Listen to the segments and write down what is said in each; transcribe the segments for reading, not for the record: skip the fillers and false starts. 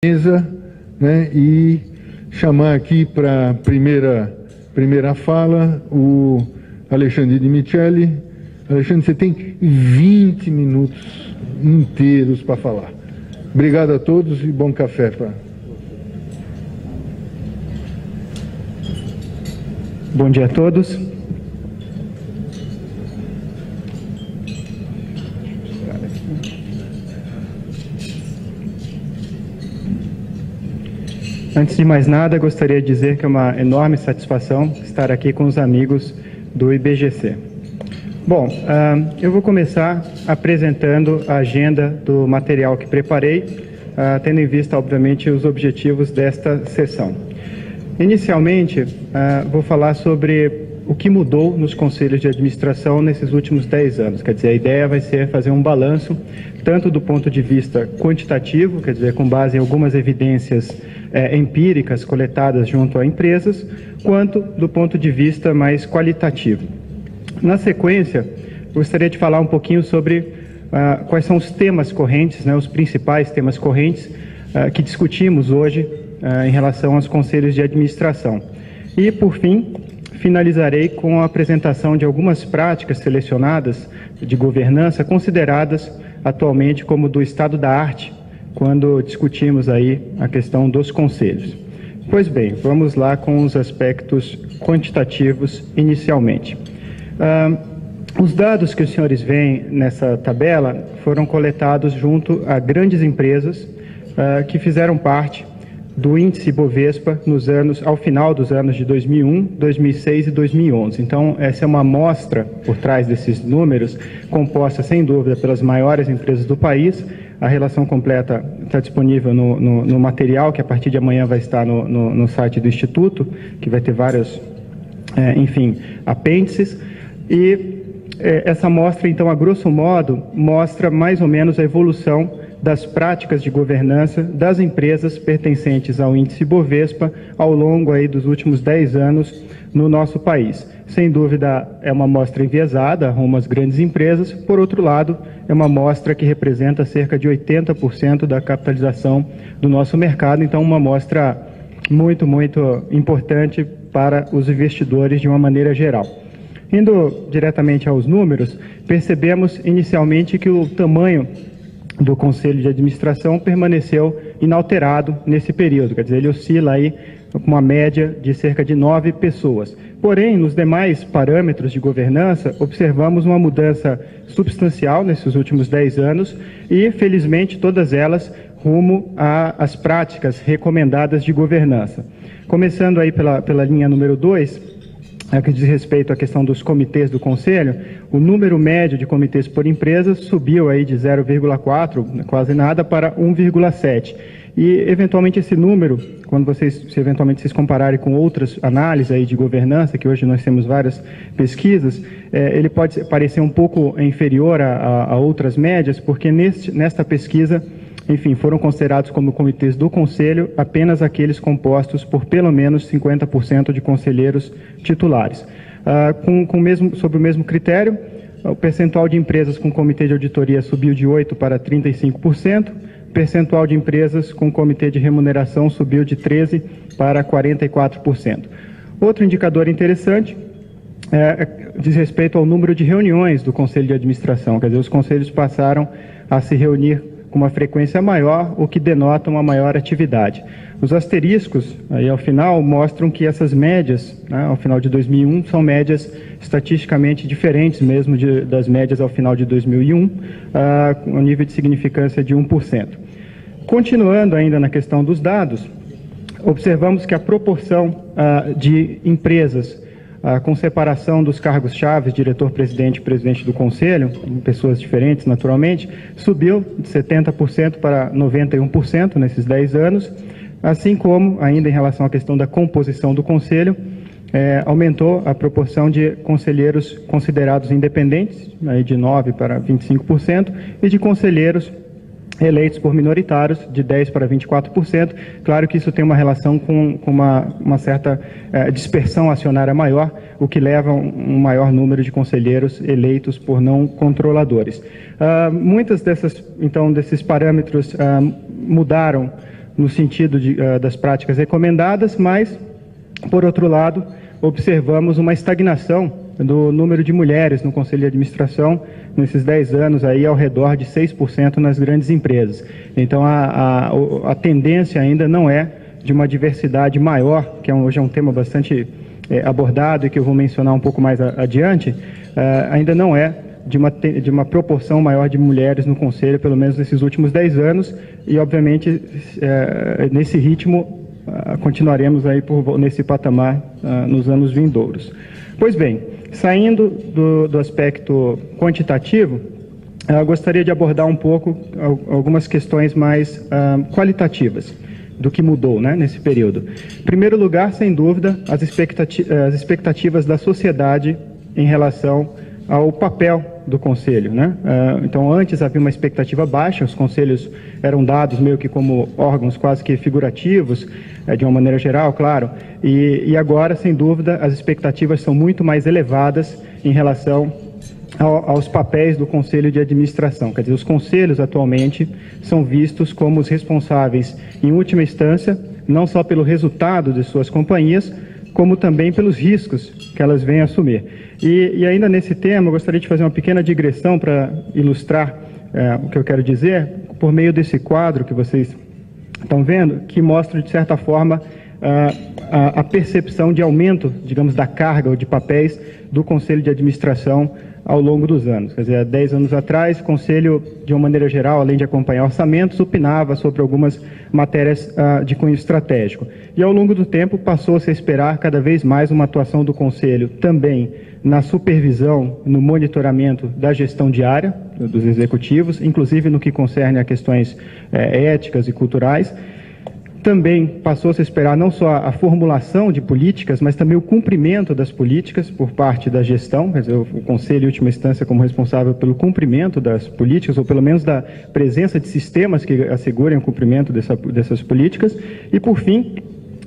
mesa, né, e chamar aqui para a primeira fala o Alexandre Di Micheli. Alexandre, você tem 20 minutos inteiros para falar. Obrigado a todos e bom café para... Bom dia a todos. Antes de mais nada, gostaria de dizer que é uma enorme satisfação estar aqui com os amigos do IBGC. Bom, eu vou começar apresentando a agenda do material que preparei, tendo em vista, obviamente, os objetivos desta sessão. Inicialmente, vou falar sobre o que mudou nos conselhos de administração nesses últimos 10 anos. Quer dizer, a ideia vai ser fazer um balanço, tanto do ponto de vista quantitativo, quer dizer, com base em algumas evidências empíricas coletadas junto a empresas, quanto do ponto de vista mais qualitativo. Na sequência, gostaria de falar um pouquinho sobre quais são os temas correntes, né, os principais temas correntes que discutimos hoje em relação aos conselhos de administração. E, por fim, finalizarei com a apresentação de algumas práticas selecionadas de governança consideradas atualmente como do estado da arte, quando discutimos aí a questão dos conselhos. Pois bem, vamos lá com os aspectos quantitativos inicialmente. Os dados que os senhores veem nessa tabela foram coletados junto a grandes empresas que fizeram parte do índice Bovespa ao final dos anos de 2001, 2006 e 2011. Então, essa é uma amostra por trás desses números, composta, sem dúvida, pelas maiores empresas do país. A relação completa está disponível no material, que a partir de amanhã vai estar no site do Instituto, que vai ter vários, apêndices. E essa amostra, então, a grosso modo, mostra mais ou menos a evolução das práticas de governança das empresas pertencentes ao índice Bovespa ao longo aí dos últimos 10 anos no nosso país. Sem dúvida, é uma amostra enviesada rumo às grandes empresas. Por outro lado, é uma amostra que representa cerca de 80% da capitalização do nosso mercado. Então, uma amostra muito, muito importante para os investidores de uma maneira geral. Indo diretamente aos números, percebemos inicialmente que o tamanho do Conselho de Administração permaneceu inalterado nesse período, quer dizer, ele oscila aí com uma média de cerca de 9 pessoas. Porém, nos demais parâmetros de governança, observamos uma mudança substancial nesses últimos 10 anos e, felizmente, todas elas rumo às práticas recomendadas de governança. Começando aí pela linha número 2, que diz respeito à questão dos comitês do Conselho, o número médio de comitês por empresa subiu aí de 0,4, quase nada, para 1,7. E, eventualmente, esse número, quando vocês compararem com outras análises aí de governança, que hoje nós temos várias pesquisas, ele pode parecer um pouco inferior a outras médias, porque nesta pesquisa, foram considerados como comitês do Conselho apenas aqueles compostos por pelo menos 50% de conselheiros titulares. Sob o mesmo critério, o percentual de empresas com comitê de auditoria subiu de 8% para 35%, o percentual de empresas com comitê de remuneração subiu de 13% para 44%. Outro indicador interessante diz respeito ao número de reuniões do Conselho de Administração, quer dizer, os conselhos passaram a se reunir com uma frequência maior, o que denota uma maior atividade. Os asteriscos, aí ao final, mostram que essas médias, ao final de 2001, são médias estatisticamente diferentes mesmo das médias ao final de 2001, com um nível de significância de 1%. Continuando ainda na questão dos dados, observamos que a proporção de empresas com separação dos cargos-chave, diretor-presidente e presidente do Conselho, pessoas diferentes, naturalmente, subiu de 70% para 91% nesses 10 anos, assim como, ainda em relação à questão da composição do Conselho, aumentou a proporção de conselheiros considerados independentes, aí de 9% para 25%, e de conselheiros eleitos por minoritários, de 10% para 24%. Claro que isso tem uma relação com uma certa dispersão acionária maior, o que leva a um maior número de conselheiros eleitos por não controladores. Muitas desses parâmetros mudaram no sentido das práticas recomendadas, mas, por outro lado, observamos uma estagnação do número de mulheres no Conselho de Administração nesses 10 anos, aí, ao redor de 6% nas grandes empresas. Então, a tendência ainda não é de uma diversidade maior, que hoje é um tema bastante abordado e que eu vou mencionar um pouco mais adiante, ainda não é de uma proporção maior de mulheres no Conselho, pelo menos nesses últimos 10 anos, e, obviamente, nesse ritmo, continuaremos aí nesse patamar nos anos vindouros. Pois bem, saindo do aspecto quantitativo, eu gostaria de abordar um pouco algumas questões mais qualitativas do que mudou, né, nesse período. Em primeiro lugar, sem dúvida, as expectativas da sociedade em relação ao papel do Conselho, né? Então, antes havia uma expectativa baixa, os conselhos eram dados meio que como órgãos quase que figurativos, de uma maneira geral, claro, e agora, sem dúvida, as expectativas são muito mais elevadas em relação aos papéis do Conselho de Administração. Quer dizer, os conselhos atualmente são vistos como os responsáveis, em última instância, não só pelo resultado de suas companhias, como também pelos riscos que elas vêm assumir. E ainda nesse tema, eu gostaria de fazer uma pequena digressão para ilustrar o que eu quero dizer, por meio desse quadro que vocês estão vendo, que mostra, de certa forma, a percepção de aumento, digamos, da carga ou de papéis do Conselho de Administração ao longo dos anos. Quer dizer, há 10 anos atrás, o Conselho, de uma maneira geral, além de acompanhar orçamentos, opinava sobre algumas matérias de cunho estratégico. E, ao longo do tempo, passou-se a esperar cada vez mais uma atuação do Conselho também na supervisão, no monitoramento da gestão diária dos executivos, inclusive no que concerne a questões éticas e culturais. Também passou-se a esperar não só a formulação de políticas, mas também o cumprimento das políticas por parte da gestão, quer dizer, o Conselho, em última instância, como responsável pelo cumprimento das políticas, ou pelo menos da presença de sistemas que assegurem o cumprimento dessas políticas. E, por fim,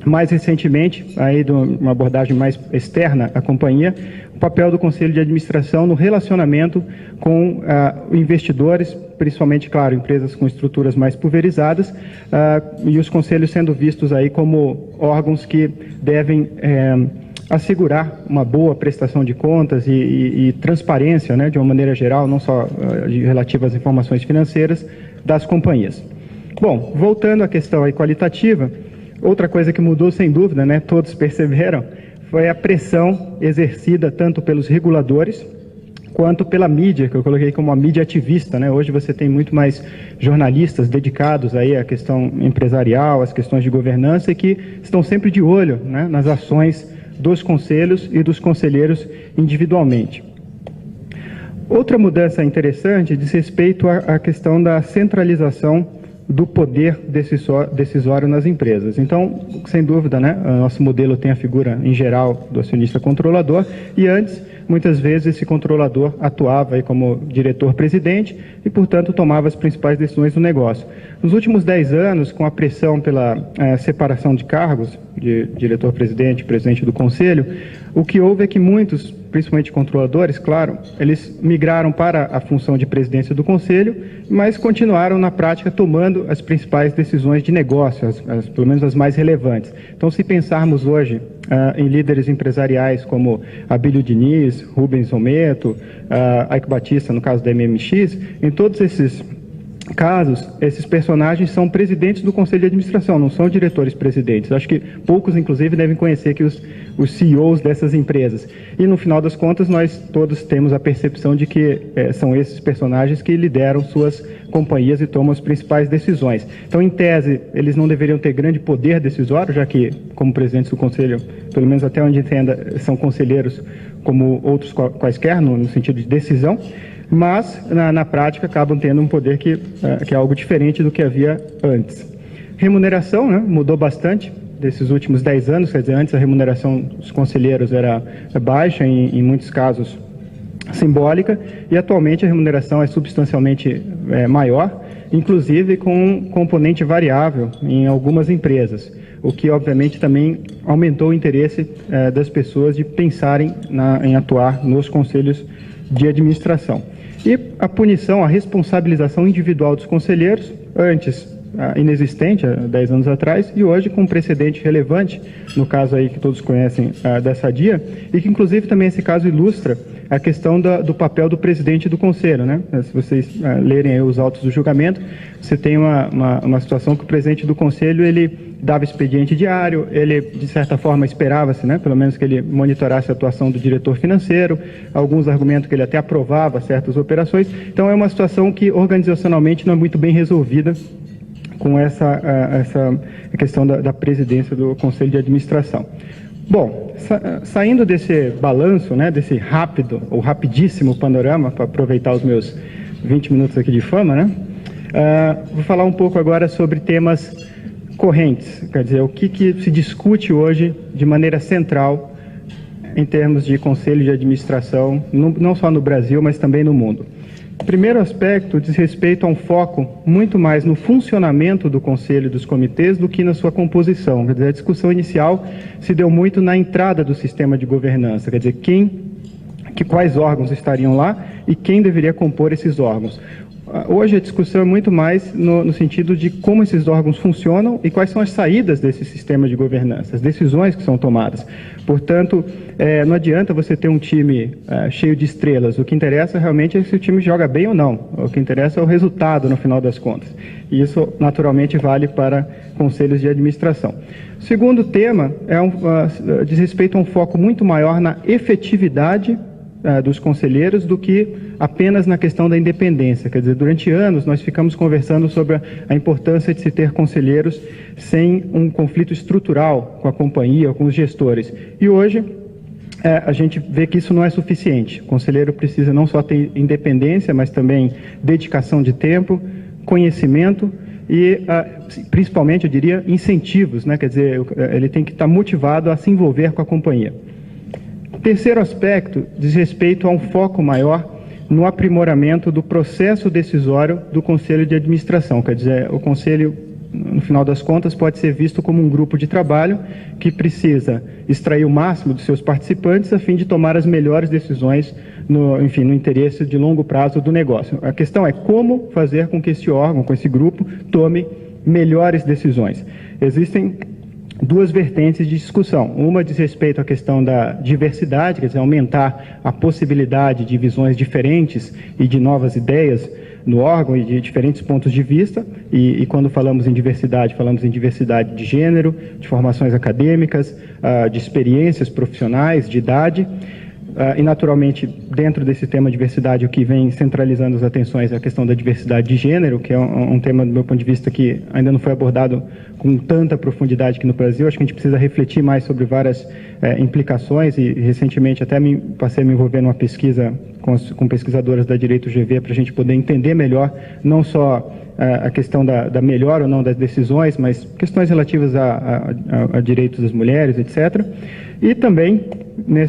mais recentemente, aí de uma abordagem mais externa à companhia, o papel do Conselho de Administração no relacionamento com investidores, principalmente, claro, empresas com estruturas mais pulverizadas, e os conselhos sendo vistos aí como órgãos que devem assegurar uma boa prestação de contas e transparência, né, de uma maneira geral, não só relativa às informações financeiras das companhias. Bom, voltando à questão aí qualitativa, outra coisa que mudou, sem dúvida, né, todos perceberam, foi a pressão exercida tanto pelos reguladores quanto pela mídia, que eu coloquei como a mídia ativista, né? Hoje você tem muito mais jornalistas dedicados aí à questão empresarial, às questões de governança, e que estão sempre de olho, né, nas ações dos conselhos e dos conselheiros individualmente. Outra mudança interessante diz respeito à questão da centralização do poder decisório nas empresas. Então, sem dúvida, né, o nosso modelo tem a figura, em geral, do acionista controlador, e antes, muitas vezes, esse controlador atuava aí como diretor-presidente e, portanto, tomava as principais decisões do negócio. Nos últimos 10 anos, com a pressão pela separação de cargos, de diretor-presidente e presidente do conselho, o que houve é que muitos, principalmente controladores, claro, eles migraram para a função de presidência do conselho, mas continuaram na prática tomando as principais decisões de negócio, pelo menos as mais relevantes. Então, se pensarmos hoje em líderes empresariais como Abílio Diniz, Rubens Ometo, Aiko Batista, no caso da MMX, em todos esses casos, esses personagens são presidentes do Conselho de Administração, não são diretores-presidentes. Acho que poucos, inclusive, devem conhecer que os CEOs dessas empresas. E, no final das contas, nós todos temos a percepção de que são esses personagens que lideram suas companhias e tomam as principais decisões. Então, em tese, eles não deveriam ter grande poder decisório, já que, como presidentes do Conselho, pelo menos até onde entenda, são conselheiros como outros quaisquer, no sentido de decisão, mas, na prática, acabam tendo um poder que é algo diferente do que havia antes. Remuneração, né, mudou bastante desses últimos 10 anos, quer dizer, antes a remuneração dos conselheiros era baixa, em muitos casos simbólica, e atualmente a remuneração é substancialmente maior, inclusive com um componente variável em algumas empresas, o que obviamente também aumentou o interesse das pessoas de pensarem em atuar nos conselhos de administração. E a punição, a responsabilização individual dos conselheiros, antes inexistente há 10 anos atrás, e hoje com um precedente relevante, no caso aí que todos conhecem da Sadia, e que inclusive também esse caso ilustra a questão do papel do presidente do Conselho, né? Se vocês lerem aí os autos do julgamento, você tem uma situação que o presidente do Conselho, ele dava expediente diário, ele, de certa forma, esperava-se, né, pelo menos que ele monitorasse a atuação do diretor financeiro, alguns argumentos que ele até aprovava certas operações. Então, é uma situação que, organizacionalmente, não é muito bem resolvida com essa questão da presidência do Conselho de Administração. Bom, saindo desse balanço, né, desse rápido ou rapidíssimo panorama, para aproveitar os meus 20 minutos aqui de fama, né, vou falar um pouco agora sobre temas correntes, quer dizer, o que se discute hoje de maneira central em termos de conselho de administração, não só no Brasil, mas também no mundo. O primeiro aspecto diz respeito a um foco muito mais no funcionamento do conselho e dos comitês do que na sua composição. Quer dizer, a discussão inicial se deu muito na entrada do sistema de governança, quer dizer, quais órgãos estariam lá e quem deveria compor esses órgãos. Hoje a discussão é muito mais no sentido de como esses órgãos funcionam e quais são as saídas desse sistema de governança, as decisões que são tomadas. Portanto, não adianta você ter um time cheio de estrelas. O que interessa realmente é se o time joga bem ou não. O que interessa é o resultado no final das contas. E isso naturalmente vale para conselhos de administração. O segundo tema diz respeito a um foco muito maior na efetividade dos conselheiros do que apenas na questão da independência. Quer dizer, durante anos nós ficamos conversando sobre a importância de se ter conselheiros sem um conflito estrutural com a companhia ou com os gestores. E hoje a gente vê que isso não é suficiente. O conselheiro precisa não só ter independência, mas também dedicação de tempo, conhecimento e, principalmente, eu diria, incentivos, né? Quer dizer, ele tem que estar motivado a se envolver com a companhia. Terceiro aspecto diz respeito a um foco maior no aprimoramento do processo decisório do Conselho de Administração. Quer dizer, o Conselho, no final das contas, pode ser visto como um grupo de trabalho que precisa extrair o máximo dos seus participantes a fim de tomar as melhores decisões no interesse de longo prazo do negócio. A questão é como fazer com que esse órgão, com esse grupo, tome melhores decisões. Existem duas vertentes de discussão. Uma diz respeito à questão da diversidade, quer dizer, aumentar a possibilidade de visões diferentes e de novas ideias no órgão e de diferentes pontos de vista. E quando falamos em diversidade de gênero, de formações acadêmicas, de experiências profissionais, de idade. E, naturalmente, dentro desse tema diversidade, o que vem centralizando as atenções é a questão da diversidade de gênero, que é um tema, do meu ponto de vista, que ainda não foi abordado com tanta profundidade aqui no Brasil. Acho que a gente precisa refletir mais sobre várias implicações e, recentemente, até passei a me envolver numa pesquisa com pesquisadoras da Direito GV para a gente poder entender melhor, não só a questão da melhora ou não das decisões, mas questões relativas a direitos das mulheres, etc. E também,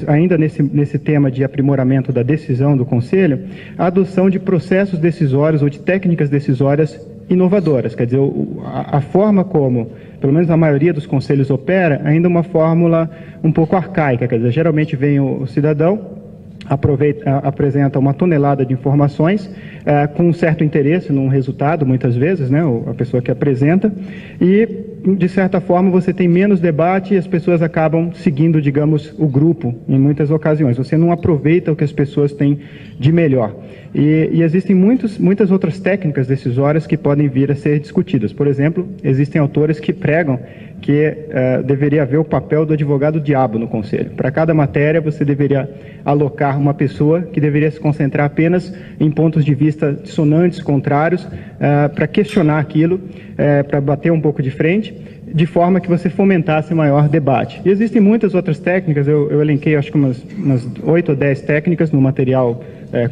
ainda nesse tema de aprimoramento da decisão do Conselho, a adoção de processos decisórios ou de técnicas decisórias inovadoras. Quer dizer, a forma como, pelo menos a maioria dos conselhos opera, ainda é uma fórmula um pouco arcaica. Quer dizer, geralmente vem o cidadão, apresenta uma tonelada de informações com um certo interesse num resultado, muitas vezes, né, a pessoa que apresenta, e, de certa forma, você tem menos debate e as pessoas acabam seguindo, digamos, o grupo em muitas ocasiões. Você não aproveita o que as pessoas têm de melhor. E existem muitas outras técnicas decisórias que podem vir a ser discutidas. Por exemplo, existem autores que pregam que deveria haver o papel do advogado-diabo no Conselho. Para cada matéria, você deveria alocar uma pessoa que deveria se concentrar apenas em pontos de vista dissonantes, contrários, para questionar aquilo, para bater um pouco de frente, de forma que você fomentasse maior debate. E existem muitas outras técnicas, eu elenquei acho que umas 8 ou 10 técnicas no material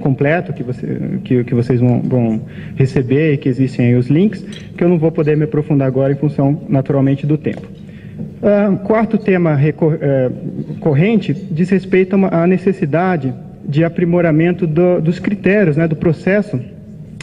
completo que vocês vão receber e que existem aí os links, que eu não vou poder me aprofundar agora em função, naturalmente, do tempo. Quarto tema corrente diz respeito à necessidade de aprimoramento dos critérios, né, do processo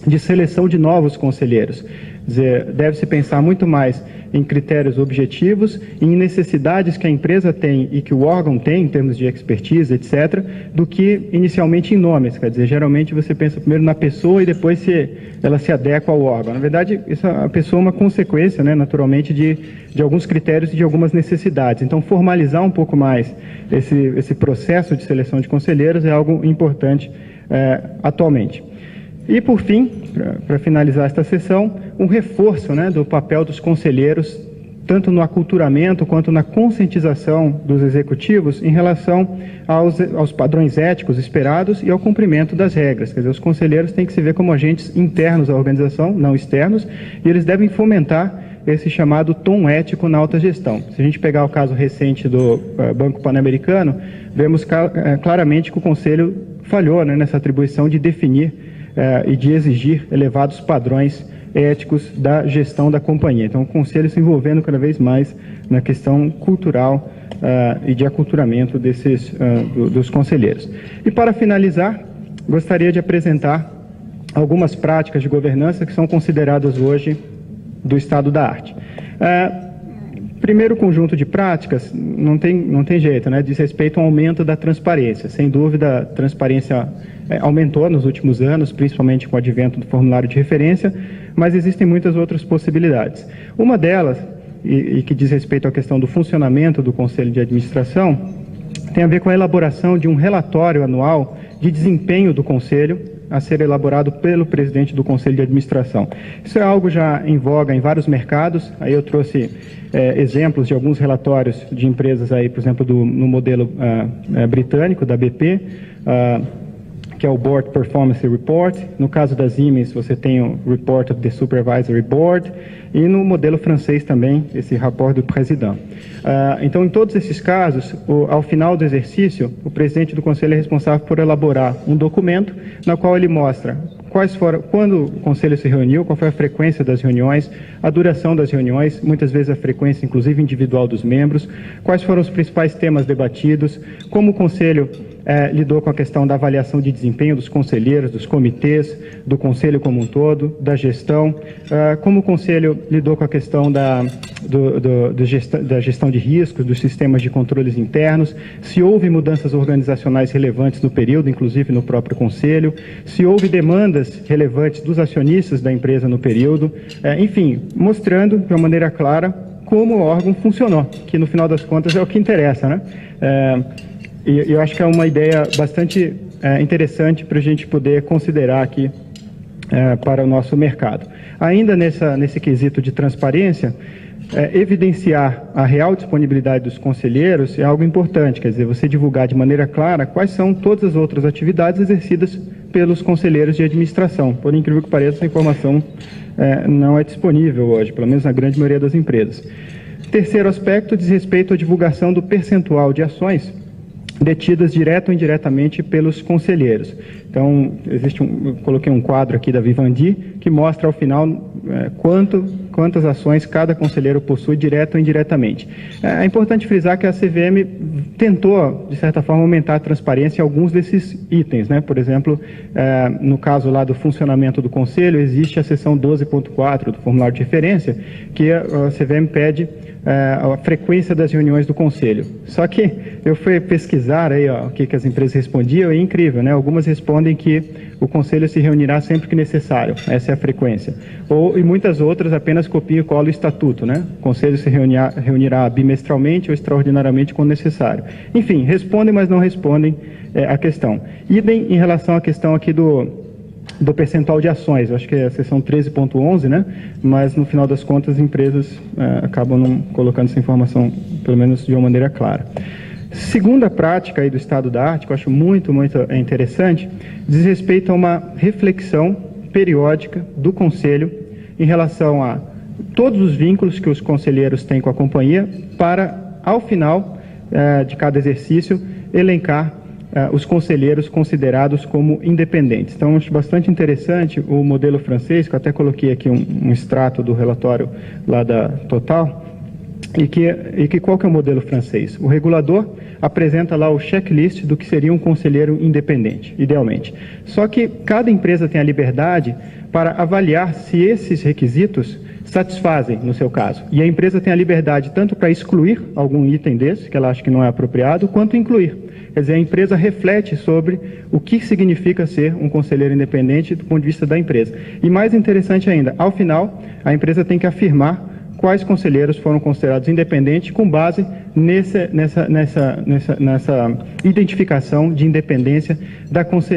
de seleção de novos conselheiros. Quer dizer, deve-se pensar muito mais em critérios objetivos e em necessidades que a empresa tem e que o órgão tem, em termos de expertise, etc., do que inicialmente em nomes. Quer dizer, geralmente você pensa primeiro na pessoa e depois se ela se adequa ao órgão. Na verdade, isso, a pessoa é uma consequência, né, naturalmente, de alguns critérios e de algumas necessidades. Então, formalizar um pouco mais esse processo de seleção de conselheiros é algo importante atualmente. E, por fim, para finalizar esta sessão, um reforço, né, do papel dos conselheiros, tanto no aculturamento quanto na conscientização dos executivos em relação aos padrões éticos esperados e ao cumprimento das regras. Quer dizer, os conselheiros têm que se ver como agentes internos à organização, não externos, e eles devem fomentar esse chamado tom ético na alta gestão. Se a gente pegar o caso recente do Banco Pan-Americano, vemos claramente que o Conselho falhou, né, nessa atribuição de definir e de exigir elevados padrões éticos da gestão da companhia. Então, o Conselho se envolvendo cada vez mais na questão cultural e de aculturamento dos conselheiros. E, para finalizar, gostaria de apresentar algumas práticas de governança que são consideradas hoje do estado da arte. Primeiro conjunto de práticas, não tem jeito, né? Diz respeito ao aumento da transparência. Sem dúvida, a transparência aumentou nos últimos anos, principalmente com o advento do formulário de referência, mas existem muitas outras possibilidades. Uma delas, e que diz respeito à questão do funcionamento do Conselho de Administração, tem a ver com a elaboração de um relatório anual de desempenho do Conselho, a ser elaborado pelo presidente do Conselho de Administração. Isso é algo já em voga em vários mercados. Aí eu trouxe exemplos de alguns relatórios de empresas aí, por exemplo, no modelo britânico da BP, que é o Board Performance Report. No caso da Siemens, você tem o Report of the Supervisory Board, e no modelo francês também, esse Rapport du Président. Então, em todos esses casos, ao final do exercício, o presidente do Conselho é responsável por elaborar um documento na qual ele mostra quando o Conselho se reuniu, qual foi a frequência das reuniões, a duração das reuniões, muitas vezes a frequência, inclusive, individual dos membros, quais foram os principais temas debatidos, como o Conselho lidou com a questão da avaliação de desempenho dos conselheiros, dos comitês, do Conselho como um todo, da gestão, como o Conselho lidou com a questão da gestão de riscos, dos sistemas de controles internos, se houve mudanças organizacionais relevantes no período, inclusive no próprio Conselho, se houve demandas relevantes dos acionistas da empresa no período, enfim, mostrando de uma maneira clara como o órgão funcionou, que no final das contas é o que interessa, né? E eu acho que é uma ideia bastante interessante para a gente poder considerar aqui para o nosso mercado. Ainda nesse quesito de transparência, evidenciar a real disponibilidade dos conselheiros é algo importante, quer dizer, você divulgar de maneira clara quais são todas as outras atividades exercidas pelos conselheiros de administração. Por incrível que pareça, essa informação não é disponível hoje, pelo menos na grande maioria das empresas. Terceiro aspecto diz respeito à divulgação do percentual de ações detidas direto ou indiretamente pelos conselheiros. Então, eu coloquei um quadro aqui da Vivendi que mostra ao final quantas ações cada conselheiro possui direto ou indiretamente. É importante frisar que a CVM tentou, de certa forma, aumentar a transparência em alguns desses itens, né? Por exemplo, no caso lá do funcionamento do conselho, existe a seção 12.4 do formulário de referência, que a CVM pede a frequência das reuniões do Conselho. Só que eu fui pesquisar aí, o que as empresas respondiam, e é incrível, né? Algumas respondem que o Conselho se reunirá sempre que necessário, essa é a frequência. E muitas outras apenas copiam e colam o estatuto, né? O Conselho se reunirá bimestralmente ou extraordinariamente quando necessário. Enfim, respondem, mas não respondem a questão. Idem em relação à questão aqui do percentual de ações, eu acho que é a seção 13.11, né? Mas no final das contas as empresas acabam não colocando essa informação, pelo menos de uma maneira clara. Segunda prática aí do estado da arte, que eu acho muito interessante, diz respeito a uma reflexão periódica do Conselho em relação a todos os vínculos que os conselheiros têm com a companhia para, ao final de cada exercício, elencar os conselheiros considerados como independentes. Então, acho bastante interessante o modelo francês, que eu até coloquei aqui um extrato do relatório lá da Total, Qual que é o modelo francês? O regulador apresenta lá o checklist do que seria um conselheiro independente, idealmente. Só que cada empresa tem a liberdade para avaliar se esses requisitos satisfazem no seu caso. E a empresa tem a liberdade tanto para excluir algum item desse, que ela acha que não é apropriado, quanto incluir. Quer dizer, a empresa reflete sobre o que significa ser um conselheiro independente do ponto de vista da empresa. E mais interessante ainda, ao final, a empresa tem que afirmar quais conselheiros foram considerados independentes com base nessa identificação de independência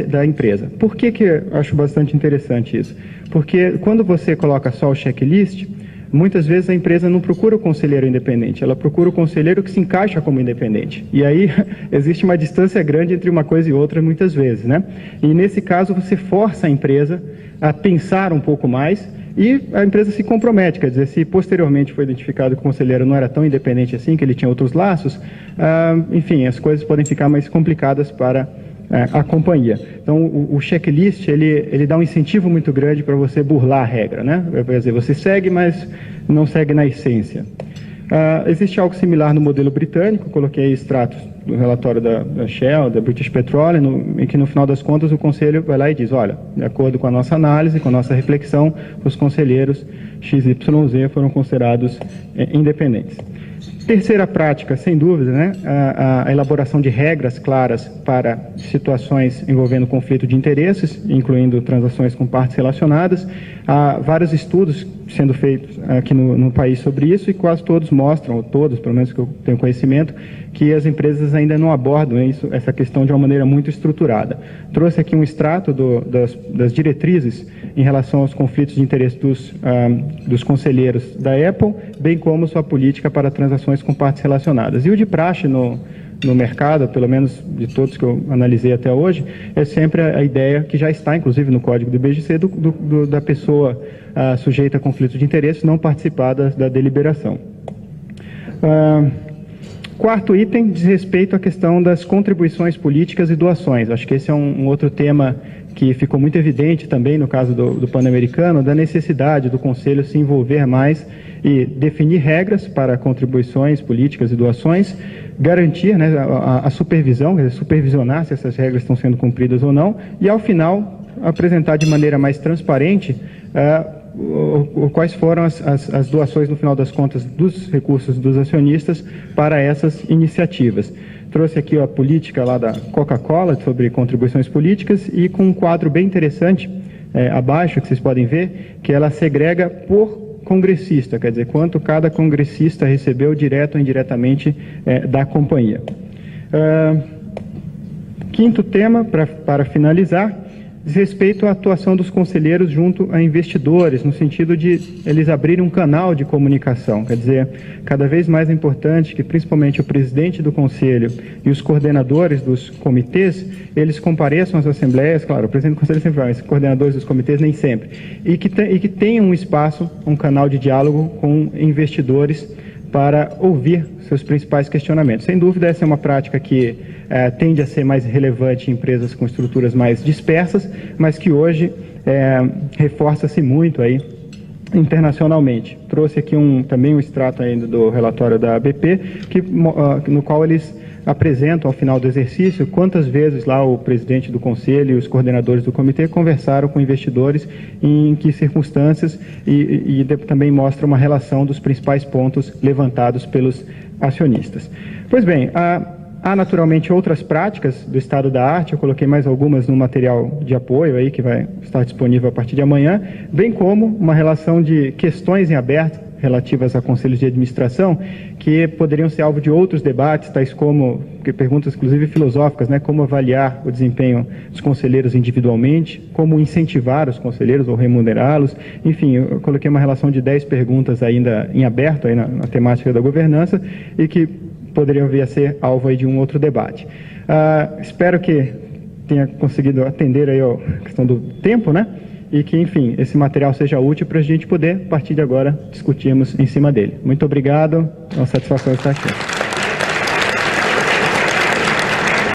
da empresa. Por que eu acho bastante interessante isso? Porque quando você coloca só o checklist, muitas vezes a empresa não procura o conselheiro independente, ela procura o conselheiro que se encaixa como independente. E aí existe uma distância grande entre uma coisa e outra muitas vezes, né? E nesse caso você força a empresa a pensar um pouco mais e a empresa se compromete, quer dizer, se posteriormente foi identificado que o conselheiro não era tão independente assim, que ele tinha outros laços, enfim, as coisas podem ficar mais complicadas para a companhia. Então, o checklist, ele dá um incentivo muito grande para você burlar a regra, né? Quer dizer, você segue, mas não segue na essência. Existe algo similar no modelo britânico, coloquei extratos do relatório da Shell, da British Petroleum, em que no final das contas o conselho vai lá e diz, olha, de acordo com a nossa análise, com a nossa reflexão, os conselheiros XYZ foram considerados independentes. Terceira prática, sem dúvida, né, a elaboração de regras claras para situações envolvendo conflito de interesses, incluindo transações com partes relacionadas. Há vários estudos sendo feitos aqui no país sobre isso e quase todos mostram, ou todos, pelo menos que eu tenho conhecimento, que as empresas ainda não abordam essa questão de uma maneira muito estruturada. Trouxe aqui um extrato das diretrizes em relação aos conflitos de interesse dos conselheiros da Apple, bem como sua política para transações com partes relacionadas. E o de praxe no mercado, pelo menos de todos que eu analisei até hoje, é sempre a ideia que já está, inclusive, no código do IBGC, da pessoa sujeita a conflito de interesse não participar da deliberação. Quarto item diz respeito à questão das contribuições políticas e doações. Acho que esse é um outro tema que ficou muito evidente também no caso do Pan-Americano, da necessidade do Conselho se envolver mais e definir regras para contribuições políticas e doações, garantir, né, a supervisão, quer dizer, supervisionar se essas regras estão sendo cumpridas ou não, e ao final apresentar de maneira mais transparente quais foram as doações, no final das contas, dos recursos dos acionistas para essas iniciativas. Trouxe aqui a política lá da Coca-Cola sobre contribuições políticas e com um quadro bem interessante abaixo, que vocês podem ver, que ela segrega por congressista, quer dizer, quanto cada congressista recebeu direto ou indiretamente da companhia. Quinto tema, para finalizar, diz respeito à atuação dos conselheiros junto a investidores, no sentido de eles abrirem um canal de comunicação. Quer dizer, cada vez mais é importante que principalmente o presidente do conselho e os coordenadores dos comitês, eles compareçam às assembleias, claro, o presidente do conselho sempre vai, mas os coordenadores dos comitês nem sempre, e que tenham um espaço, um canal de diálogo com investidores para ouvir seus principais questionamentos. Sem dúvida, essa é uma prática que tende a ser mais relevante em empresas com estruturas mais dispersas, mas que hoje reforça-se muito aí internacionalmente. Trouxe aqui também um extrato ainda do relatório da ABP, no qual eles apresentam ao final do exercício quantas vezes lá o presidente do conselho e os coordenadores do comitê conversaram com investidores, em que circunstâncias, e também mostra uma relação dos principais pontos levantados pelos acionistas. Pois bem, há naturalmente outras práticas do estado da arte, eu coloquei mais algumas no material de apoio aí que vai estar disponível a partir de amanhã, bem como uma relação de questões em aberto relativas a conselhos de administração, que poderiam ser alvo de outros debates, tais como perguntas inclusive filosóficas, né, como avaliar o desempenho dos conselheiros individualmente, como incentivar os conselheiros ou remunerá-los, enfim, eu coloquei uma relação de 10 perguntas ainda em aberto aí na temática da governança e que poderiam vir a ser alvo aí de um outro debate. Espero que tenha conseguido atender aí a questão do tempo, né? E que, enfim, esse material seja útil para a gente poder, a partir de agora, discutirmos em cima dele. Muito obrigado, é uma satisfação estar aqui.